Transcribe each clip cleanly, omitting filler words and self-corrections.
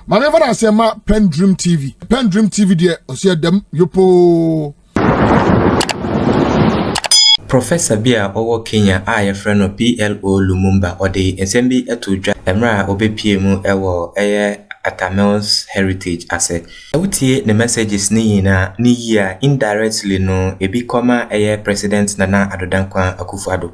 Maneva na sema PENDREAM TV. PENDREAM TV de osia dem yopo. Professor Bia owo Kenya a ye frɛ no PLO Lumumba ode ensembi etodwa emra obepiem ewo eye Atamels heritage asset. Ewutie the messages ni na ni yia indirectly no ebi koma eye president Nana Addo Akufo-Addo.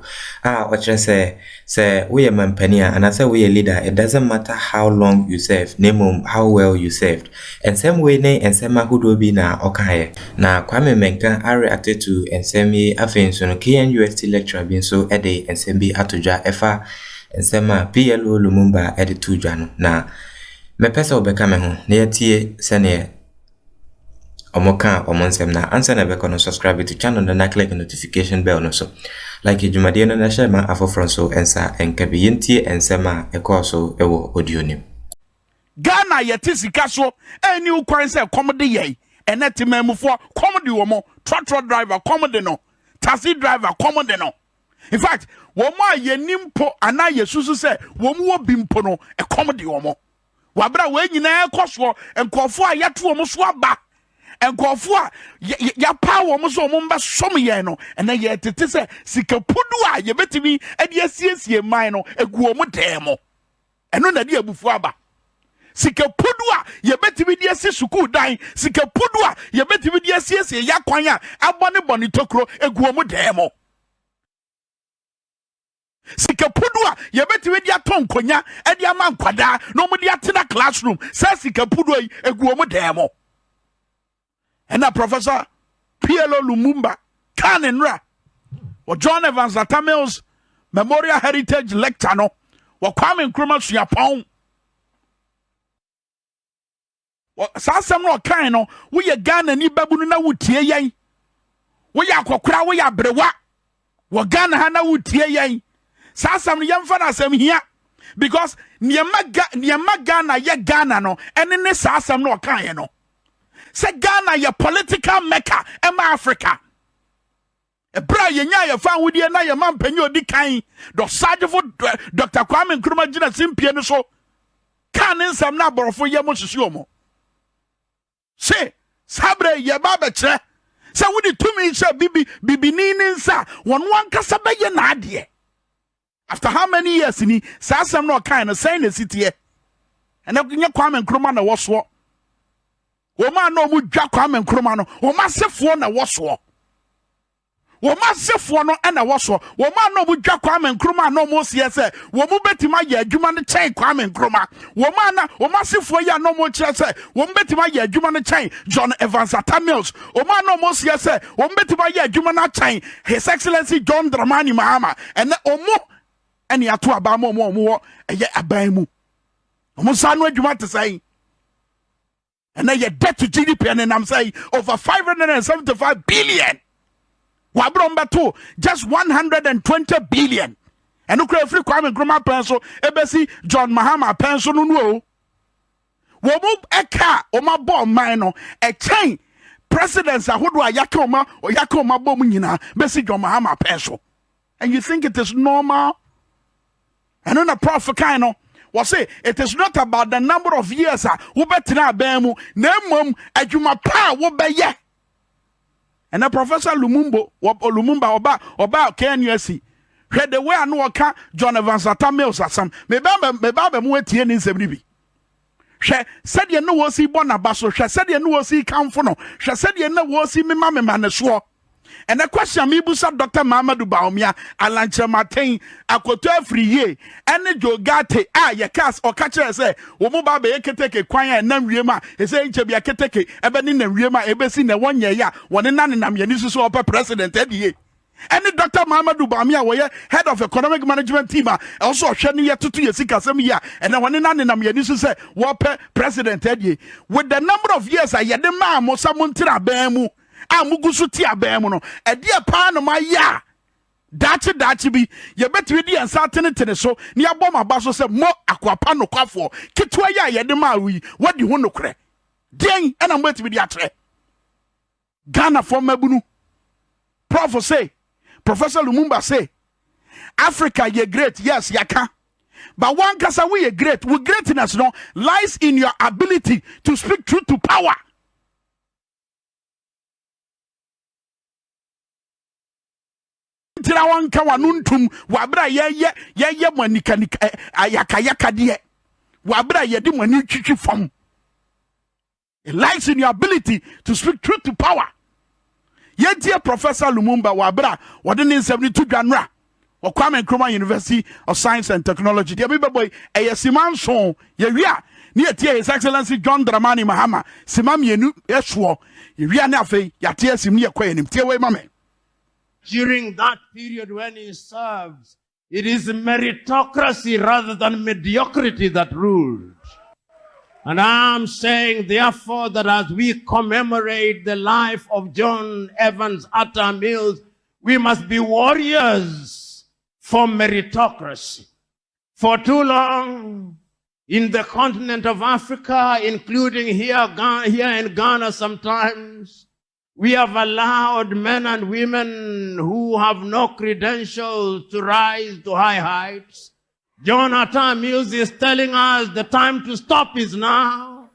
Ochre say we are mampania and say we are leader. It doesn't matter how long you serve, name how well you served. And same way ne ensema hudo bi na okaye. Na Kwame Menka are reacted to ensemi afenso no KNUST lecturer bin so ede ensembi atodwa efa ensema PLO Lumumba ede tudwa no na me pesa obeka me ho na yetie sene omoka omonsem na answer na beko no subscribe to channel na click the notification bell no so like jumade no na share ma afofron so ensa enkabe yentie ensema ekoso ewo audio nim Ghana yeti sika so eni ukwan se komode ye eneti memufo komode wo mo tractor driver komode no taxi driver komode no. In fact wo mo ayenimpo ana yesusu se wo mo bimpo no e komode wo mo wabra we nyina ekoso enkofo a yato wo mo so aba enkofo a ya pa wo mo so mo mba som ye no ena ye tete se sikapudu a ye betimi ade asiesie man no egu wo mo demo eno na de abufu aba sikapudu a ye betimi de asi suku dan sikapudu a ye betimi de asiesie yakwan a abone bone tokro egu wo mo demo sikapudu a ye betimi de aton konya e de ama nkwada no mo de atena classroom sa sikapudu yi egu wo mo demo. And a Professor PLO Lumumba Kanenra or John Evans Atamels Memorial Heritage Lecture no or Kwame Nkrumah Suapon. Sasam no kind no we Ghana ni babunu na wutie yen. We ya kwakra we ya brewa. We Ghana ha na wutie yen. Sasam no yemfa na asem hia because niema Ghana ye Ghana no ene ne sasam no kind no. Say Ghana ya political mecca ema Africa. Ebra yenya ya fan wudi na ya mampanyi odi kan do sajefo Dr. Kwame Nkrumah gina simpie no so kan nsam na borofo ye mo hyehyɛ omo. Say sabre ye ba be kire. Say wudi tumi hye bibi ni nsa won wankasa be ye na ade. After how many years ni sasam no kan no say na sitie. Ena nya Kwame Nkrumah na woso. Woma no mu dwa Kwame Nkrumah no woma sefo na woso woma sefo no na woso woma no mu dwa Kwame Nkrumah no mo sie se womu betima ye adwuma no chen Kwame Nkrumah woma sefo ya no mo kire se womu betima ye adwuma no chen John Evans Atamels woma no mo sie se womu betima ye adwuma no chen His Excellency John Dramani Mahama ene omo ene ato aba mo eye aban mu omo sa no adwuma te sai. And now your debt to GDP, and I'm saying over 575 billion. Wabromba too, just 120 billion. And okay, free Kwame Nkrumah pencil, ebesi John Mahama pencil no. Womu eka oma bomb mino a chain presidents are who do yakoma or yakoma bomina, besi John Mahama pencil. And you think it is normal? And on a prophet kind of. Was say it is not about the number of years who betina bemu nemum adwuma pa wo beye. And a Professor Lumumba oba KNUST hwede we anu oka John Evans Atamels asam meba mu atie ni nsem ni bi hwe said ye no wo si bona baso hwe said ye no wo si kamfo no hwe said ye no wo si mema ne so. And the question me busa Dr. Mamadou Baumia Alanche Martin akoto afri ye ene jogate ye cast or catcher say wo mo ba be keteke kwan na wiema e say nche bia keteke ebe ni na wiema ebe si na wonye ya woni na nam ye ni so opa president edie ene Dr. Mamadou Baumia wo ye head of economic management team also hwe ni ye tutu ye sika sem ya ene woni na nam ye ni so say wo president edie with the number of years ye de ma mo samontira ban mu amugusu ti abem no ede pa no ma ya dachi bi ye betwi di ansa tenetene so ne abom aba so se mo akwapa no kwafo kitwa ya ye de ma wi wadi hu nokre den na mo betwi di atre Ghana for mabunu Prof say Professor Lumumba say Africa ye great yes yaka But one kasa we are great. We greatness no lies in your ability to speak truth to power. Tira wan ka wanuntum wabra ye manika ayaka de wabra ye di mani twitwi fam. It lies in your ability to speak truth to power. Ye dear Professor Lumumba wabra wadene 72 January or Kwame Nkrumah University of Science and Technology. Dear baby boy, a siman son ye wia near His Excellency John Dramani Mahama simam yenu yeswo ye wia na afei ya tie sim ne yakwa enim tie we mame. During that period when he serves, it is meritocracy rather than mediocrity that ruled. And I'm saying, therefore, that as we commemorate the life of John Evans Atta Mills, we must be warriors for meritocracy. For too long, in the continent of Africa, including here in Ghana sometimes, we have allowed men and women who have no credentials to rise to high heights. John Atta Mills is telling us the time to stop is now.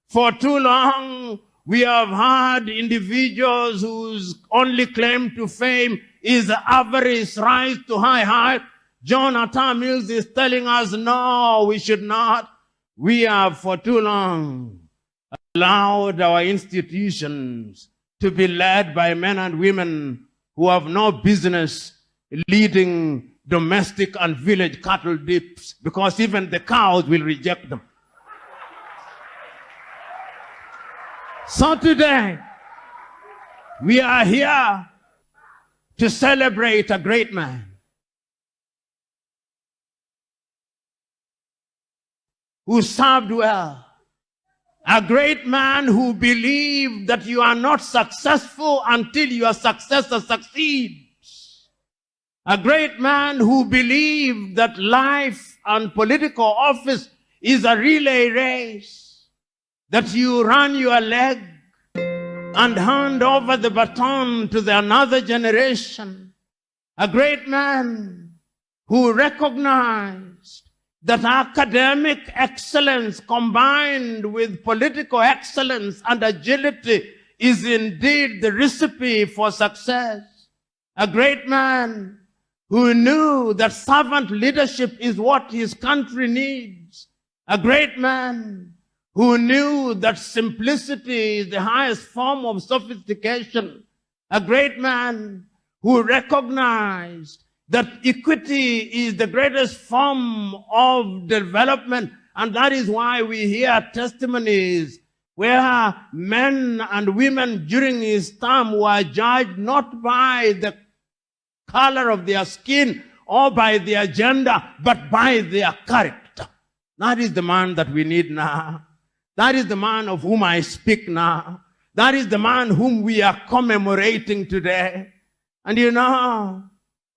For too long, we have had individuals whose only claim to fame is avarice, rise to high height. John Atta Mills is telling us, no, we should not. We have for too long allowed our institutions to be led by men and women who have no business leading domestic and village cattle dips, because even the cows will reject them. So today, we are here to celebrate a great man who served well. A great man who believed that you are not successful until your successor succeeds. A great man who believed that life and political office is a relay race, that you run your leg and hand over the baton to another generation. A great man who recognized that academic excellence combined with political excellence and agility is indeed the recipe for success. A great man who knew that servant leadership is what his country needs. A great man who knew that simplicity is the highest form of sophistication. A great man who recognized that equity is the greatest form of development. And that is why we hear testimonies where men and women during his term were judged not by the color of their skin or by their gender, but by their character. That is the man that we need now. That is the man of whom I speak now. That is the man whom we are commemorating today. And you know,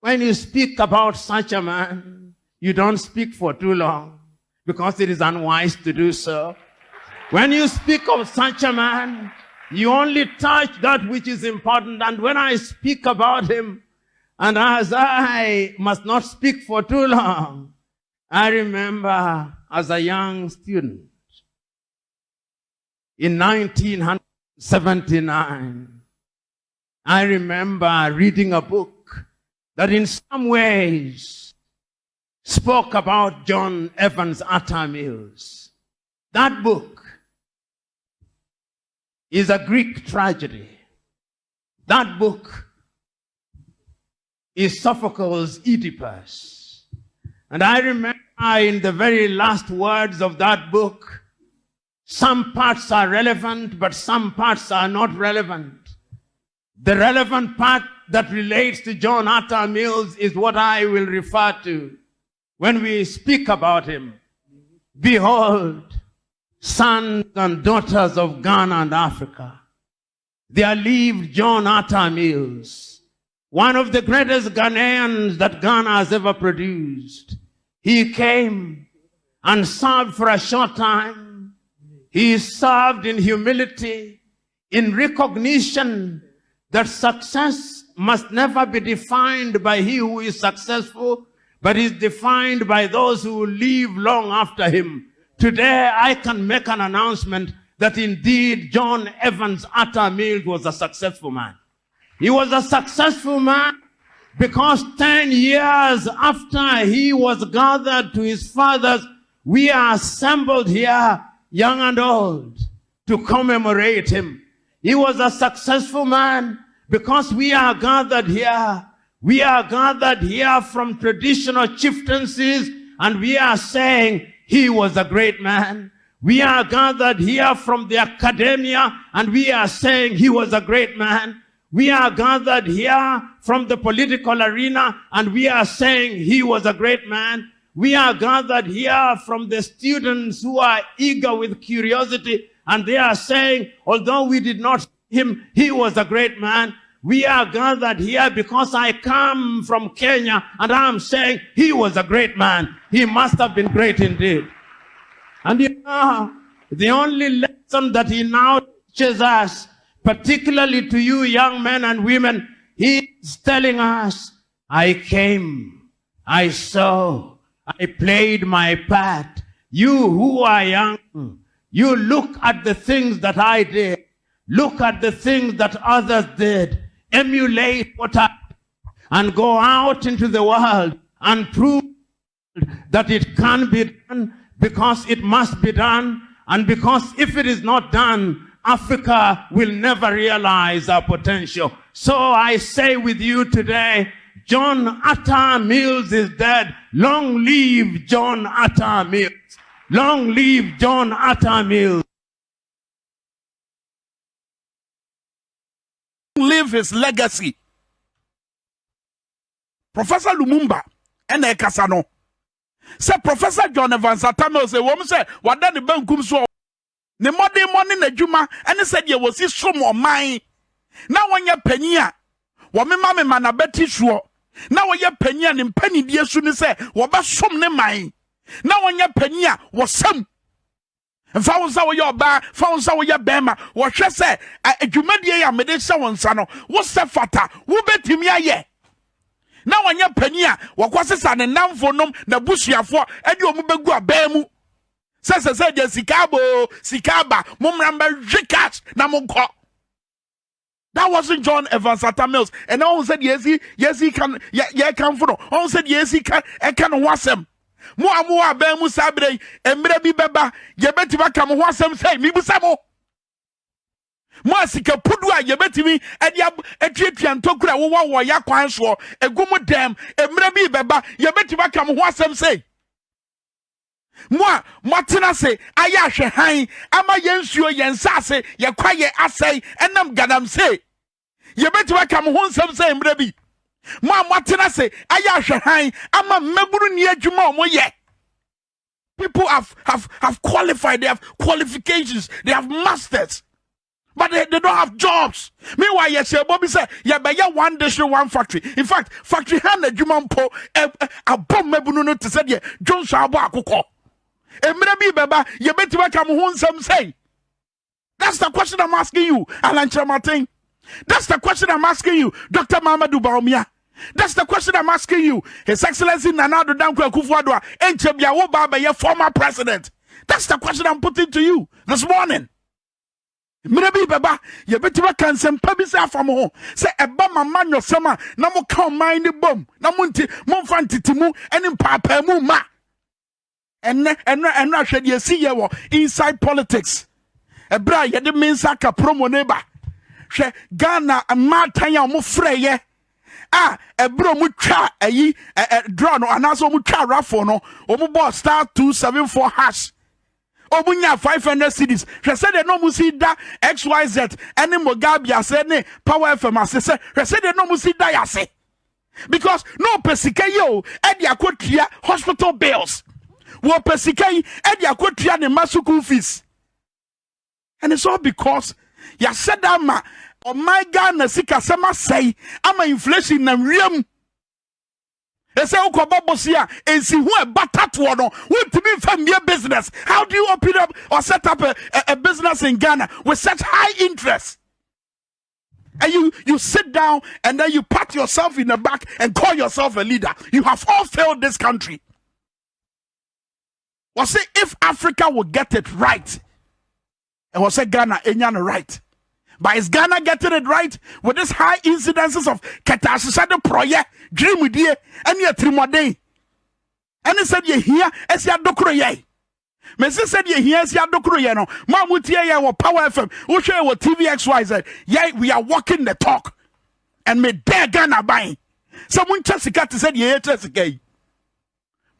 when you speak about such a man, you don't speak for too long because it is unwise to do so. When you speak of such a man, you only touch that which is important. And when I speak about him, and as I must not speak for too long, I remember as a young student in 1979, I remember reading a book that in some ways spoke about John Evans Atta Mills. That book is a Greek tragedy. That book is Sophocles' Oedipus. And I remember in the very last words of that book, some parts are relevant, but some parts are not relevant. The relevant part that relates to John Atta Mills is what I will refer to when we speak about him. Behold, sons and daughters of Ghana and Africa, there lived John Atta Mills, one of the greatest Ghanaians that Ghana has ever produced. He came and served for a short time. He served in humility, in recognition that success must never be defined by he who is successful, but is defined by those who live long after him. Today, I can make an announcement that indeed John Evans Atta Mills was a successful man. He was a successful man because 10 years after he was gathered to his fathers, we are assembled here, young and old, to commemorate him. He was a successful man because we are gathered here. We are gathered here from traditional chieftaincies, and we are saying he was a great man. We are gathered here from the academia, and we are saying he was a great man. We are gathered here from the political arena, and we are saying he was a great man. We are gathered here from the students who are eager with curiosity, and they are saying, although we did not see him, he was a great man. We are gathered here because I come from Kenya, and I am saying he was a great man. He must have been great indeed. And you know, the only lesson that he now teaches us, particularly to you young men and women, he is telling us, I came, I saw, I played my part. You who are young, you look at the things that I did. Look at the things that others did. Emulate what I did, and go out into the world and prove that it can be done, because it must be done, and because if it is not done, Africa will never realize our potential. So I say with you today, John Atta Mills is dead. Long live John Atta Mills. Long live John Atta Mills. Live his legacy. Professor Lumumba and Ekasano. Say Professor John Evans Atta Mills say woman say wada ne bankum so ne modern morning na dwuma and said ye was so more mine. Na wanya panyi a wo mema na beti so na woye panyi a ne pani die su ne say wo ba som ne man. Na wanya panyi a wo sam fa won sa wo ye oba fa won sa wo ye bema wo hwe say adwumadie ya mede hye won sa no wo se fata wo betimi aye. Na wanya panyi a wakwasesa ne namfonom na busuafo ade omu begu abamu se de sikaba mumramba jikas na monko. That wasn't John Evans Atta Mills. And all said yes he can come for. All said yes he can wasem. Mo abamu sabre emre bi beba ye betiba kam wasem say mi busamo. Mo asika pudu a ye betimi etiatua ntokura wo ya kwan so egumu dem emre bi beba ye betiba kam wasem say. Mo tena se aya hwe han ama yensuo yensase ye kwaye asai enam gadam say ye betiba kam ho nsem say emre bi. Mo tena se aya hwe han ama maburu ni adwuma omo ye. People have qualified, they have qualifications, they have masters, but they don't have jobs. Meanwhile, yes, Bobby said, yeah, but yeah, one district, one factory. In fact, factory hand a Juman po a bomb mebuno to say, yeah, John Shaba Koko. And maybe Baba, you better welcome home some say. That's the question I'm asking you, Alan Martin. That's the question I'm asking you, Dr. Mamadou Baumia. That's the question I'm asking you. His Excellency Nana Addo Dankwa Akufo-Addo Enchebia wo baba ye former president. That's the question I'm putting to you this morning. Maybe baba ye betiba kan sempa bi se afam ho se eba mama nyosema na mo kan man ni bom na mo nti mo mfa ntitimu ene papa mu ma enne ahwede esi ye wo inside politics. Ebra ye de mensa ka promo neba hwe Ghana amatan a mo freye ebro mu twa draw no anaso mu twa rafo no omu boss star 274 hash obunya 500 cedis hwe se de no mu si da XYZ ene mogabia se ne Power FM asese hwe se de no mu si da yase because no pesika yo e dia kotua hospital bills wo pesika yi e dia kotua ne masuku fees, and it's all because ya said that ma oh my God, na sika sema say ama inflation na wiem. Ese ukoba bosia ensi hu e batatu no won't fam your business. How do you open up or set up a business in Ghana with such high interest? And you sit down and then you pat yourself in the back and call yourself a leader. You have all failed this country. Well, say if Africa will get it right, and we'll say Ghana ain't right. But is Ghana getting it right with this high incidences of Ketasisade Proye, Dream Idea, and your Trimode? And he said, you hear, as your Dokroye. Messi said, you hear, as your Dokroye, no, Mamutia, or Power FM, Usha, or TVXYZ. Yea, we are walking the talk. And me dare Ghana buying. Someone Jessica said, yeah, Jessica.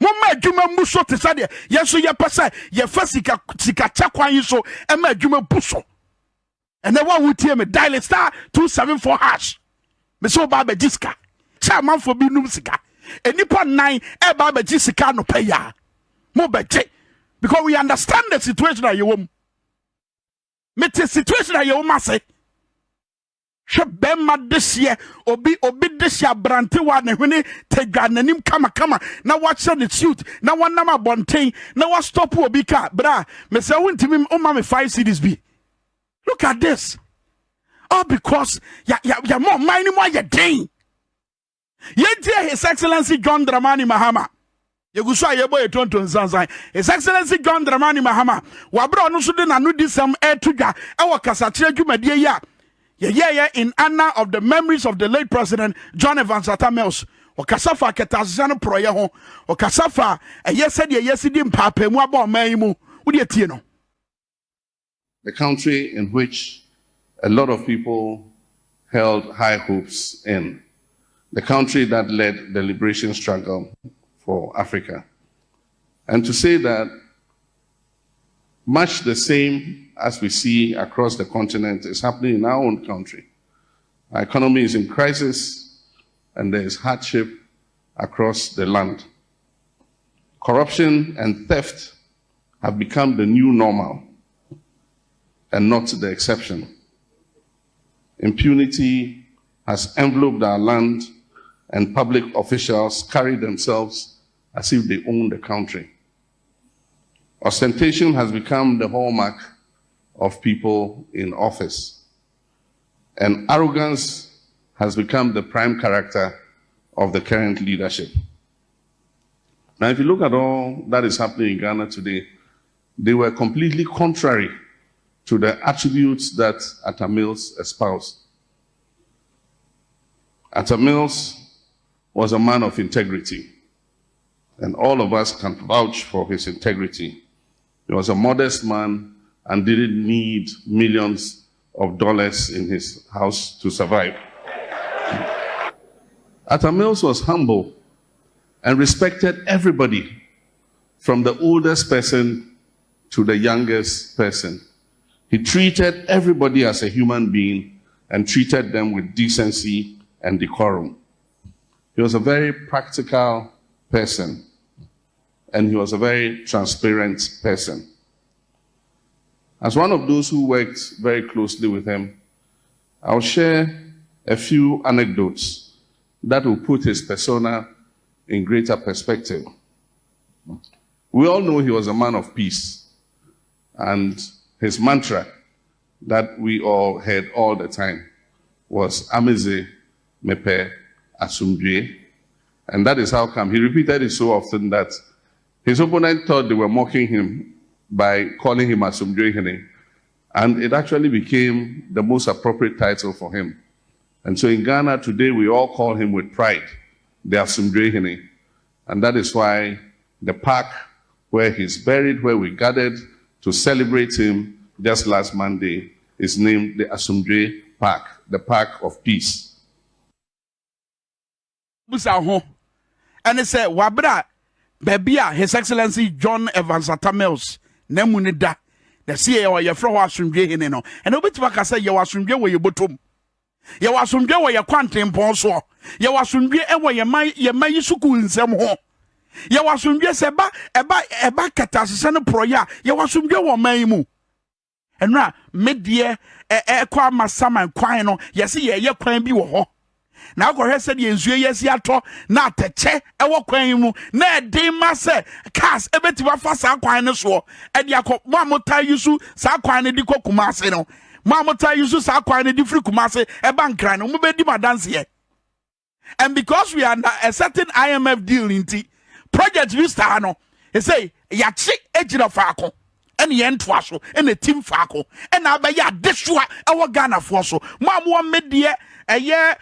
Mama Juma Muso to say, yes, so your passa, your first Sika Chakwan, you so, and my Juma Buso. And the one who tell me dial star 274 hash. Me so Baba Jiska. Chairman for be numsika. And Nippon 9 Baba Jessica no pay ya. Mo beje. Because we understand the situation that you want. Me the situation that you want say. Shebema this year obi this year brante wa ne hwene tegwa nanim kama na watch the suit na wanama bonten na wa stop obi ka bra me say wontimi o ma me 5 cedis bi. Look at this. All because ya more money more ya gain. Ye dear His Excellency John Dramani Mahama. Ye guswa ye boy tonton sansan. His Excellency John Dramani Mahama. Wa bro no so de na no disam tuga e wo kasa kire dwumadie ya. Yeah, in honor of the memories of the late President John Evans Atta Mills. Okasafa ketasano proye ho. Okasafa yesedi mpapa mu aba oman mu. Udi etie no. The country in which a lot of people held high hopes in. The country that led the liberation struggle for Africa. And to say that much the same as we see across the continent is happening in our own country. Our economy is in crisis and there is hardship across the land. Corruption and theft have become the new normal and not the exception. Impunity has enveloped our land and public officials carry themselves as if they own the country. Ostentation has become the hallmark of people in office. And arrogance has become the prime character of the current leadership. Now, if you look at all that is happening in Ghana today, they were completely contrary to the attributes that Atta Mills espoused. Atta Mills was a man of integrity, and all of us can vouch for his integrity. He was a modest man and didn't need millions of dollars in his house to survive. Atta Mills was humble and respected everybody, from the oldest person to the youngest person. He treated everybody as a human being and treated them with decency and decorum. He was a very practical person, and he was a very transparent person. As one of those who worked very closely with him, I'll share a few anecdotes that will put his persona in greater perspective. We all know he was a man of peace, and his mantra that we all heard all the time was Ameze Mepe Asumdwe. And that is how come he repeated it so often that his opponent thought they were mocking him by calling him Asumdwe, and it actually became the most appropriate title for him. And so in Ghana today, we all call him with pride, the Asumdwe, and that is why the park where he's buried, where we gathered to celebrate him just last Monday, is named the Asumdwe Park, the Park of Peace. And it said, Wabra, Babia, His Excellency John Evans Atta Mills, Nemunida, the CEO or your friend Asumdwe, and a bit of a say, you Asumdwe where you bottom. You Asumdwe where your quantum ponso. You Asumdwe and where your Mayusuku in some home. You Asumdwe seba, eba Ketasisane Proya, you Asumdwe or Maimu. And now, mid year, kwa masama and quino, yes, ye quine be wo. Now go ahead said yes yato na teche ewo kwan mu na de ma se cars ebetiwa fa sa kwan no so e dia ko mo amuta yusu sa kwan ne di kokuma ase no Mamota yusu sa kwa ne different kumase e bankran no be di dance here. And because we are under a certain IMF deal inti project we start no he say yachi ejira faako and yentwa so and a team faako and abaya desua e wo Ghana for so mo medie eye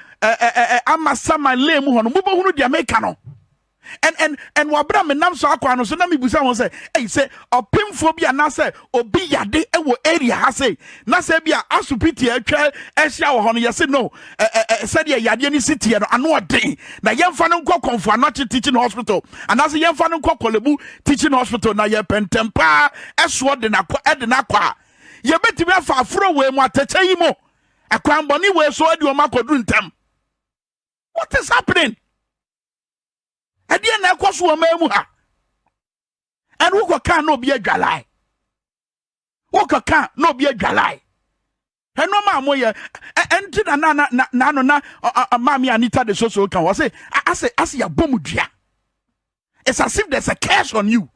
amasama lemu hono mo bo hunu dia make no and wabra me nam so akwa no so na me busa won say say opimfo na say obi yade e wo area ha say na say bia asupiti atwa ehia wo hono yesi no said ye yade ni city no ano odin na yemfa no nkọ konfo anoche teaching hospital and as yemfa no nkọ kolebu teaching hospital na ye pentempa eso de na kwa ye betimi afa afro we mu atacha yi mo akwan boni we so adi o makodu ntam. What is happening? Adiye na ekwoso o mamu ha. And who can no be a dwalai. Who can no be a dwalai. And no ma moye enti na mami Anita de so kan was say as ya bomudua. It's as if there's a curse on you.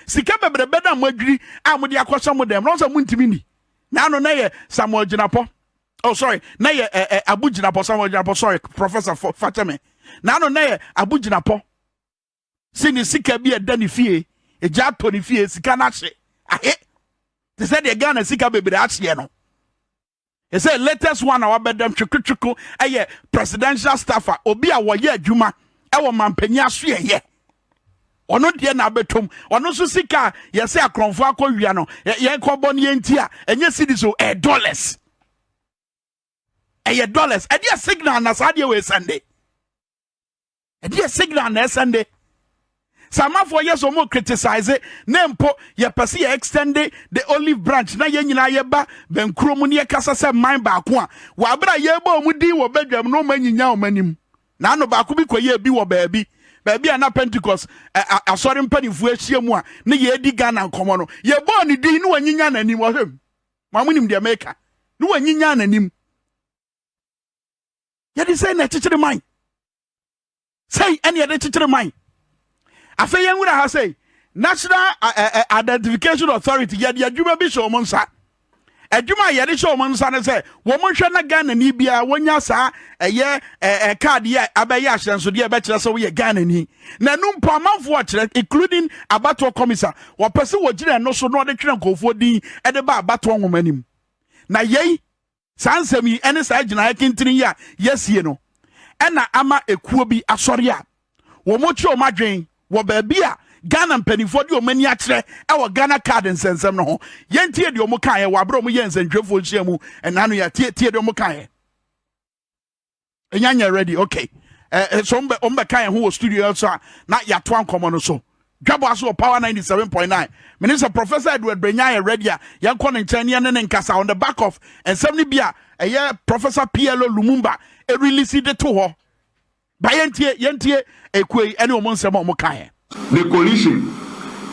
Sika bebre na modwiri amode akoso mo dem no so muntimi ni. Na no na ye Samuel Jinapo. Oh sorry, na ye Abu Jinapo Samuel Jinapo sorry Professor Fateme. Na no na ye Abu Jinapo. Sini sika bi edani fie eja to ni fie sika na hye ahe they said the Ghana sika bebre ahye no they say latest one our bedam twukwutwu eye presidential staffer obi a wo ye adwuma e wo mampanya so ye ono de na betom ono so sika ye say akronfo akọwia no ye nkọbọ ne enti a enye cedi so dollars dollars e dey signal na sa dey we Sunday e dey signal na Sunday. Some for years or more criticize it. Nempo ye pesi ye extend the olive branch. Na ye nyina ye ba ben kromuni ye kasa se mine ba kwa. Wa bra ye bo mudi wo bedwam no manyinya o manim. Na no ba ko bi ko ye bi wo baabi. Baabi ana Pentecost asori mpanifo ahia mu a ne ye di Ghana nkomo no. Ye bo ni di no wanyinya nanim wo hwem. Mamunim de America. No wanyinya nanim. Ye di say na chichire mine. Say any other chichire mine. Afa yenwura ha say National Identification Authority ya dia dwuma bi show monsa adwuma ya de show monsa ne say wo monhwe na Ghana ni bia wonya sa eye card ya abaye ahyenso de be kire so wo ye Ghana ni na numpo amanfo kire including abato commissar wo pese wo gire no so no de twere nkofo din e de ba abato nwomanim na yei sansemi ene sa gina yakintini ya yesie no e na ama ekuo bi asori a wo mochi o madwen wo baabi a Ghana mpanifo de o mani akire e wo Ghana card nsensem no ho yentie de o mo kan ye wo abro mo ye nsentwefo hia mu enano ya tie de o mo kan ye enyanya ready okay so ombe kan ye ho studio so na ya to ankomo no so dwabo aso power 97.9 Minister Professor Edward Brenya ready a yanko ne nkyane ne nkasa on the back of ensem ni bia Professor PLO Lumumba e release de to ho ba yentie ekwei ene o monsem o mo kan. The coalition,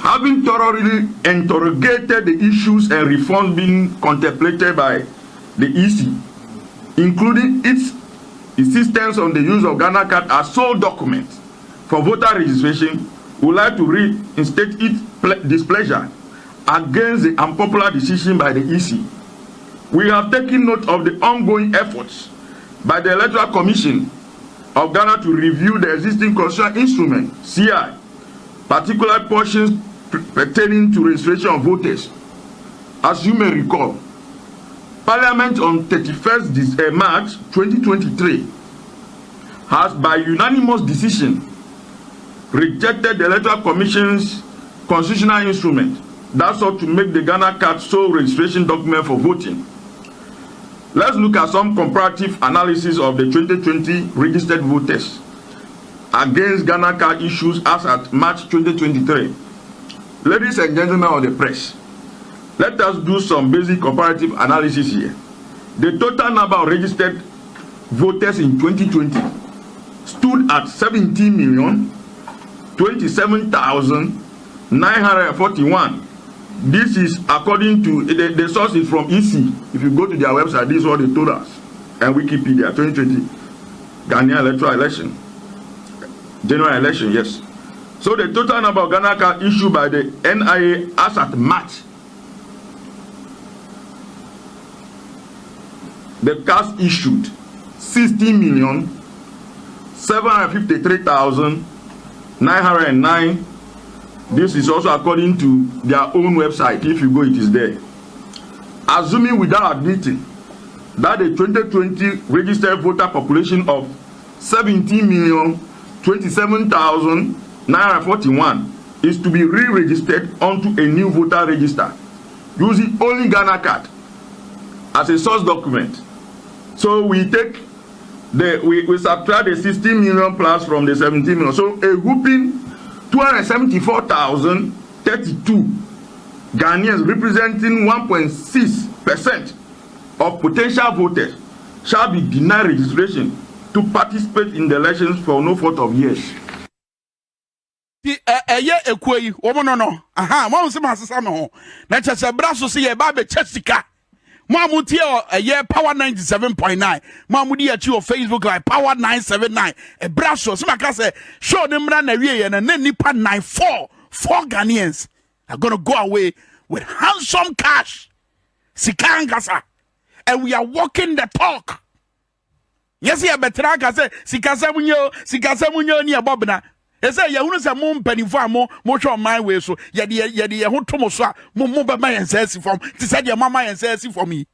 having thoroughly interrogated the issues and reforms being contemplated by the EC, including its insistence on the use of Ghana card as sole document for voter registration, would like to reinstate its displeasure against the unpopular decision by the EC. We have taken note of the ongoing efforts by the Electoral Commission of Ghana to review the existing constitutional instrument, CI, particular portions pertaining to registration of voters. As you may recall, Parliament on 31st March 2023 has by unanimous decision rejected the Electoral Commission's constitutional instrument that sought to make the Ghana card sole registration document for voting. Let's look at some comparative analysis of the 2020 registered voters against Ghana card issues as at March 2023. Ladies and gentlemen of the press, let us do some basic comparative analysis here. The total number of registered voters in 2020 stood at 17,027,941. This is according to the source is from EC. If you go to their website, this is what they told us. And Wikipedia, 2020 Ghanaian electoral election. General election, yes. So the total number of Ghana cards issued by the NIA as at March the cards issued 60,753,909. This is also according to their own website. If you go, it is there. Assuming without admitting that the 2020 registered voter population of 17,027,941 is to be re-registered onto a new voter register using only Ghana card as a source document. So we take we subtract the 16 million plus from the 17 million. So a whooping 274,032 Ghanaians, representing 1.6% of potential voters, shall be denied registration to participate in the elections for no fault of years. Aha, mo se masesa no. Na chese braso se ye ba be chesika. Mo amutie ye power 97.9. Mo amudi ya chi o Facebook like power 979. E braso se maka se show dem na na wie ye na nipa 94 Ghanaians are going to go away with handsome cash. Sikangasa. And we are walking the talk. Yes, ya betra ka se sikasa munyo ni abobna. Ese ye hunu se mo mpanifo amo mo hwe my way so ye de ho tomo so a mo be ma yen say form ti say de mama yen say for me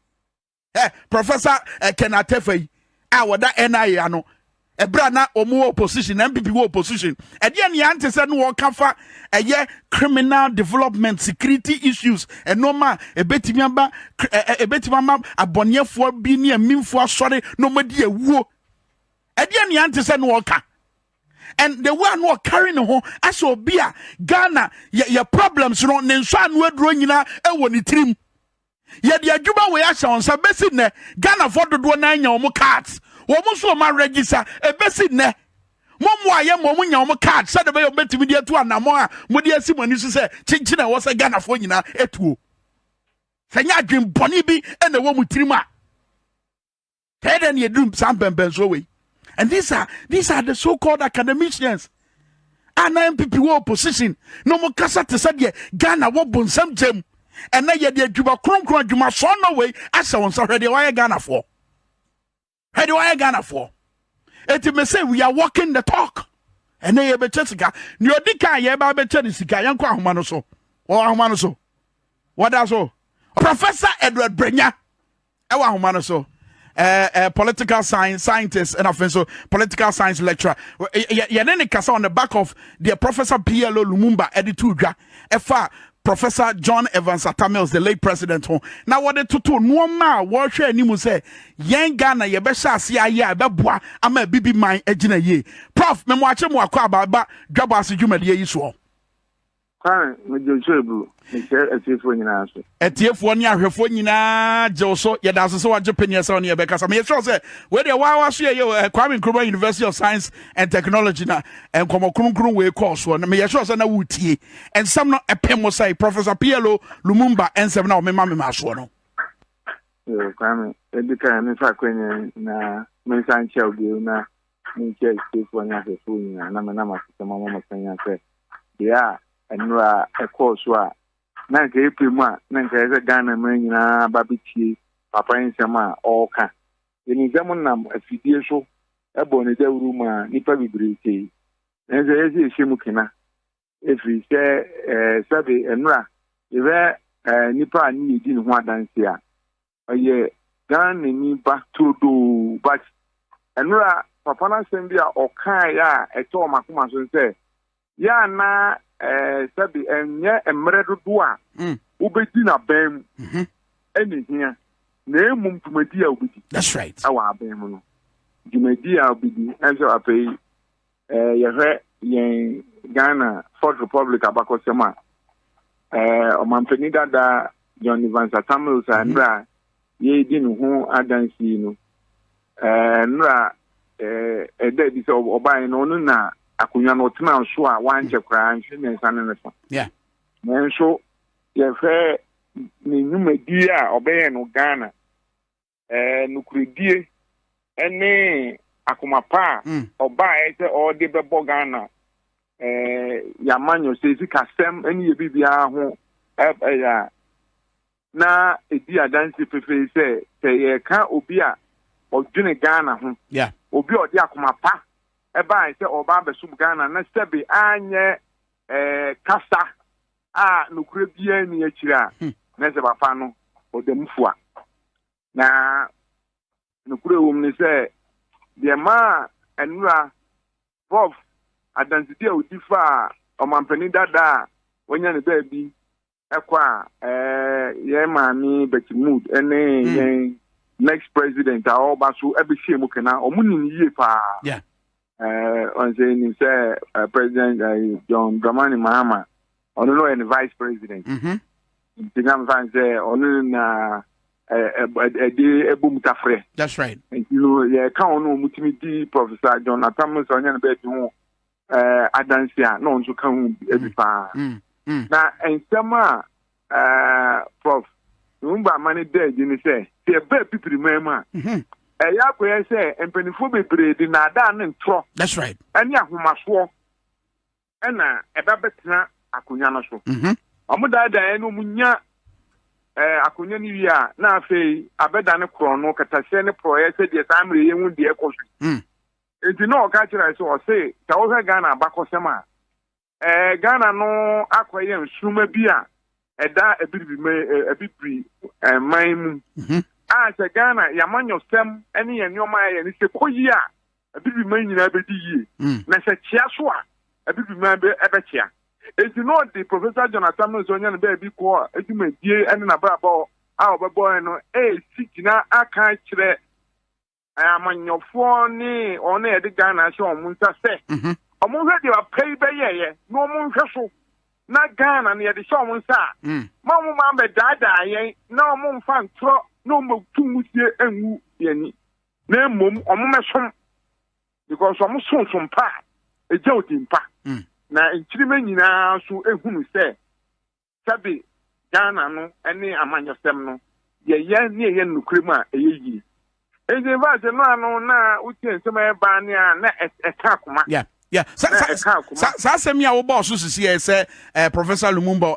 Professor Kenatefei a woda NIA ano ebra na omo opposition MPP wo opposition e de ne ante se no wo kafa eye criminal development security issues enoma ebetimi aba aboniefo bi ne amimfo asore no madi awuo e de ne ante se no wo ka. And the one who are carrying home, I saw Bia, Ghana, your problems, no, Nensan, we're drawing in a one trim. Yet the Juba we are on some basic ne, Ghana for the 9 more cards, almost so my register, a basic ne. Momo, I am Momo, your cards, said about your bet media to an Amoa, Modia Simon used to say, Chinchina was a Ghana for you now, et two. Sanya dream Bonibi and the woman trimmer. Head and your dream, some bambens away. And these are the so-called academicians. And MPP war opposition. No more kasa to say Ghana wo bonsam gem. And now ye de Juba kron Juma so no way as on so ready why Ghana for. Ready why Ghana for. It may say we are walking the talk. And then ye be chesika. Ni odika ye ba be chesika yanko ahumano so. Wa ahumano so. What that so? Professor Edward Brenya. Ewa ahumano so. Political science scientist and also political science lecturer. Then kasa on the back of the Professor PLO Lumumba editudra. Professor John Evans Atamels, the late president. Now what the tutu no ma what share ni mu say yen Ghana ye be sha ase aye abeboa ama bibi man agina ye. Prof me mo ache mo akwa aba dwabo ase dwumade yi so. Kwan me jojobu me share atiefo nyina so. Atiefo ni ahwefo nyina je so ye da so wa jepenia so ne be kasa me sure say we dey wa so ye Kwame Nkrumah University of Science and Technology na enkomo krunkrun we course so na me sure say na wutie and some no epemo say Professor PLO Lumumba ensem na o me ma so no. Kwame edika me fa kwenye na me san chew bi na me che atiefo nya ahwefo nyina na me na ma sistema mo sanya say yeah enura ekoso a na nke epemu a na nke eze Ghana man nyina babitie papa nsem a oka enizem nam afidie so ebo ne dawuru ma nipa bibrite eze ehemu kina efi se sabe enura ebe nipa ani edi ne ho adanse a oye Ghana ni ba todo but enura papa na nsem bi a oka ya eto makoma so nse ya na sabi enye emre dodo a ubedi na bem eni hia na emum tumadi a ubedi. That's right. Awa bem no tumadi a ubedi enso apei yehwe yen Ghana Fourth Republic abakosema omanpeni dada John Evans Atamels andra ye di no ho adansi no nra ede bi so oban no na akunya no tena so a wanche kra nhwe ne nsan ne so yeah nenso ye fe ni numadi a obeye no Ghana nukuredie ene akomapa oba ese o de bebo Ghana yamanyo se sika sem ene ye bibia ho ya na edi adansi fefe say ye ka obi a odwene Ghana ho yeah obi odi akoma pa eba say oba besum Ghana na sebe anye kasa nukure bia ni akira na se papa no odemfua na nukure wom ni say de ma enura prof adansi dia odifa omampani dada wonya ne baabi ekwa ye maami Betimud ene next president aoba so ebehie mu kana omunim yie pa yeah on say ni say president John Dramani Mahama ono no any vice president tingam fan say ono na ebumutafre that's right you know ye ka ono mutimi di Professor John Atamu so nya na be hu adansia no nso ka hu ebi pa na ensema prof Lumumba mani dead ni say the be people remember ya koye say empanifo bebre di na da ne ntro that's right ani ahomaso na eba betena akonya no so omuda da eno munya akonya ni wi a na afei abeda ne kro no katase ne proye se de samre ye hu de ekoso enti no ka kira so o say ta wo Ghana abakosema Ghana no akoye nsuma bi a eda ebibri maimu se Ghana yamanyo sem ene ye nyoma ye ni se koyi a ebibi man nyina bedi yie na se chia so a ebibi man be ebechia enti no the Professor Jonathan no zonya ne be bi ko edumadie ene na brabo a obebo no sikina aka kire amanyofo ni one ye de Ghana se omunta se omunhwe de wa pay be ye no omunhwe so na Ghana ne de show munsa ma mu ma be dada ye na omu mfa ntro no mo tumusie enwu yani na mom omumesom because omusonsom pa eje odimpa na nchirime nyina so ehunu se sabi Ghana no ene amanyosem no ye ne ye nukrem a eyeyi eje va se no anu na utie nsem e ba ne a na eka akoma yeah Sasemia wo boss sisi say Professor Lumumba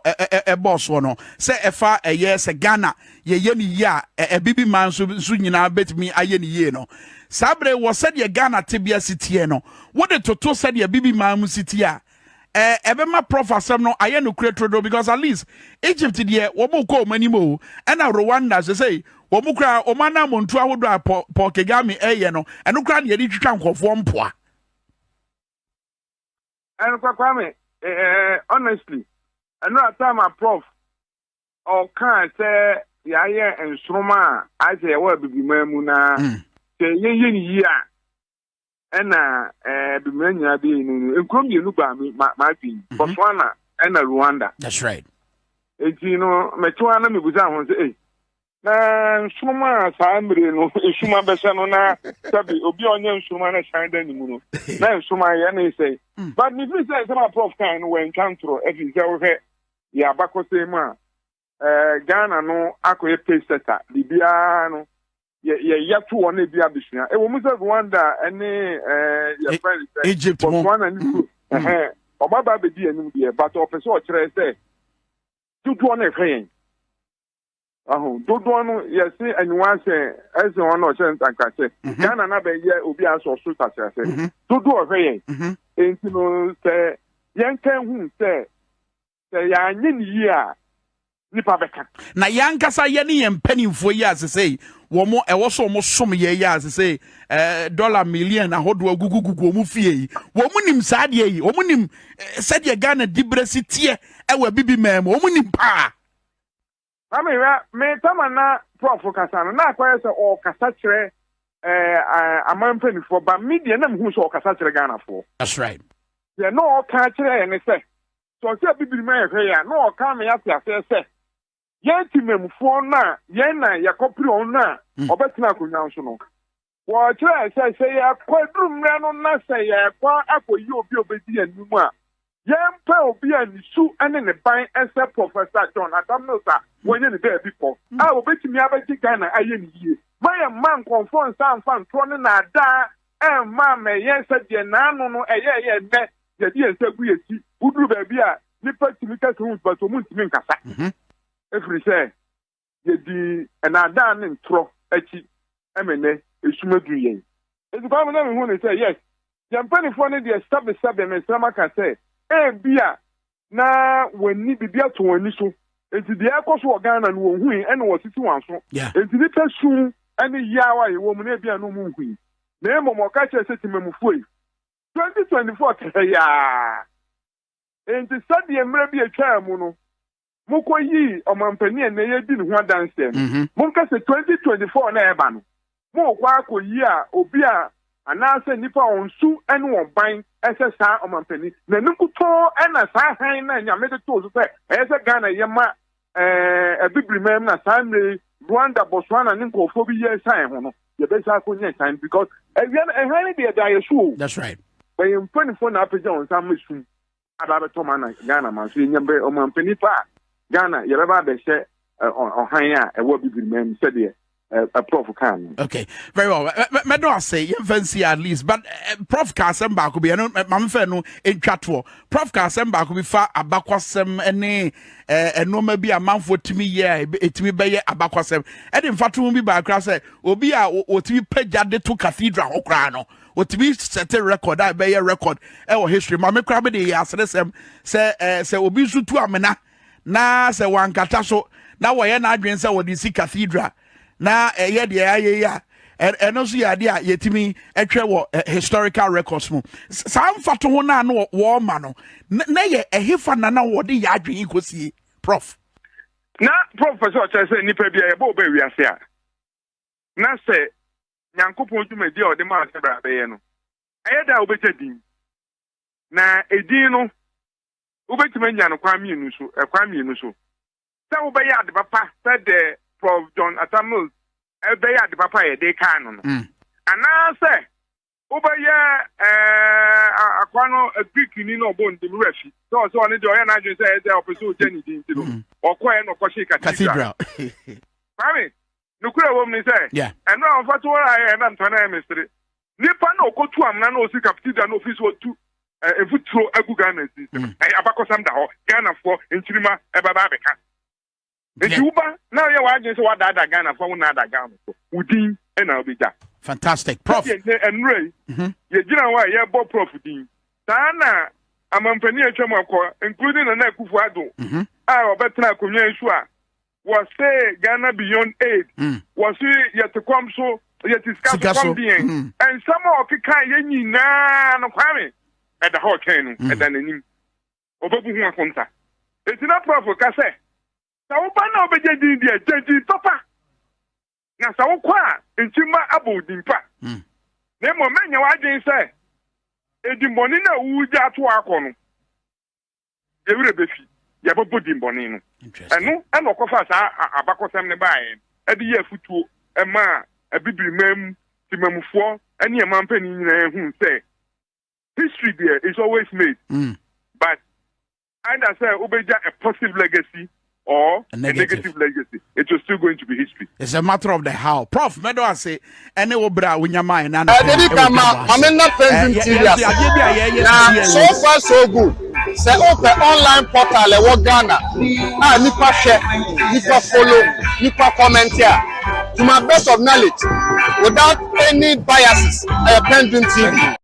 boss no say efa ye say Ghana ye ni ya bibi man so nyina betimi aye ni ye no sabre wo said ye Ghana tebia city no wo de toto said ye bibi man mu city a ebema professor no aye no creator because at least Egypt de wo mo ko manimo and Rwanda say wo mo kra o mana montu ahodo a Paul Kagame no eno kra ne ye twitwa nkofo mpoa. And Kwame, honestly, I know at time a prof or can't say yeah and Sroma I say well be memuna say ye and be mania be in Colombia look by me my being Botswana and Rwanda. That's right. It's Metuana me was on say Suma Sambre no Suma Besano na Sabi Obi Onion Suma na Shanda Nimuno. Na Suma Yane say. But if you say some prof kind when country if you say ya bako say ma Ghana no akoye pay setter Libya no ye to one bia bisua e wo mu say Rwanda ene your friend Egypt Botswana ni obaba be di anim de but opese o kire say tutu on e hwen dodo no yesi anywa se eze ono o chen tanka se Ghana na be ye obi aso so tase se dodo o hwe enti no se yenkan hu se ya nye ni yi a nipa beka na yankasa ye ne yempanimfo yi asese wo mo ewo so mo som ye yi asese $1 million ahodo agugugugu mu fie yi wo mu nim saade yi wo mu nim saade Ghana dibresi tie ewa bibi mem wo mu nim pa me tamana prof kasa no na akwai se o kasa kire amampanimfo ba media na mhu so o kasa kire Ghana fo. That's right. Yeah, no o ka kire ne se so se bibi me hwe ya no o ka me ya se yenti memfo na yen na yakopri on na obetina akonya nso no wo kire se ya kwadrum na no na se ya kwa akoyi obi obedi anim a yempa obi anisu ene ne ban ese Professor John Adamnosa wonye ne be before obetimi abeji Ghana aye ni yie my man confront san fan tro na da ma me yense de na anu no eye ne de di ense gu yesi uduru ba bi a nipa timi ka so but omuntimi nkasa every say yedi enada ne ntro achi emene esumadu yen ezi kwa me na me hu ne say yes yampani for ne dey establish me sama ka say bia na wani bibia to wani so enti dey akoso Ghana no wo hu ene wo sisi wan so enti ni pesu ene yawa ye wo mu na bia no mu hu na emo ka che se timamufu 2024 ya enti sadi emre bi atwa mu no muko yi omampani ene ye di ne ho adanse munka se 2024 na eba no mo kwa akoyi a obi a anase nipa onsu ene won ban ese sa omampani na nkuto ena sa han na nyame de to so se ese Ghana ye ma ebibri mem na sanre Rwanda Botswana ne nkofo bi ye san ho no ye be sa ko nye san because han de da ye so that's right when you put phone up on some mission about to man Ghana man so nyambe omampani pa Ghana ye ba be she on han a e wo bibri mem said there a prof can. Okay, very well. Me don't say you fancy at least, but Prof Kasem ba could be no mamfe no in chatwo. Prof Kasem ba could be fa abakwasem ene no maybe a man for to me yeah etimi be abakwasem. And in fact we be ba kra say obi a otimi pejade to cathedral okra no. Otimi set a record that be a record e history. Ma me kra be dey asresem say obi su tu amena na say wan kata so na wo ye na adwen say wo di si cathedral. Na ye de ya eno so ya de a yetimi etwe wo historical records mu sam fato ho na no wo ma no na ye ehefa na wo de ya adwen ikosie prof na professor say nipa bia ye bo ba wiase a na se nyankopon dwumadi a ode ma asebra be ye no ayeda obeja din na edin no obetima nya no kwa mienu so se wo be ya de papa said the Prof John Atamil ebeya de papa ye de kan no ana se obeye akwano Greek ni no bo ndim refi so oni de oya na adwen se e opeso jeni din ti no okoye no koshi cathedral mami nukura wo mi se eno amfato wa na ntona emistri nipa na okotu amna na osi cathedral na office otu efuturo agu Ghana system abakosam da ho Ghana for nchirima ebaba abeka Juba now you are just what that Ghana for na da Ghana for udin e na obija fantastic prof and Ray ye gina wa ye bo prof din sana amampani atwam akọ including na Akufo Addo a obetra akonwa nsu a was say Ghana beyond aid was yet to come so yet is come bien and some of kika ye nyina no kwame at the hot train at the nanim obobu hu akonta etina prof ka say Sawo na obeje din dia jeji topa na sawo kwa nchima abodimpa na mo menya wadwen se edimboni na wuja to akono ewure befi ya bobo dimboni no eno okofa sa abakosem ne bae edi ye futuo ema abibiri mem timamufo ene e mampani nyina hu se history there is always made but either say obeja a positive legacy or a negative legacy, it was still going to be history. It's a matter of the how. Prof, me do say any obra winyama and I'm not PENDREAM TV. So far so good. Say open online portal e Ghana. Nipa share, nipa follow, nipa comment here. To my best of knowledge, without any biases, PENDREAM TV.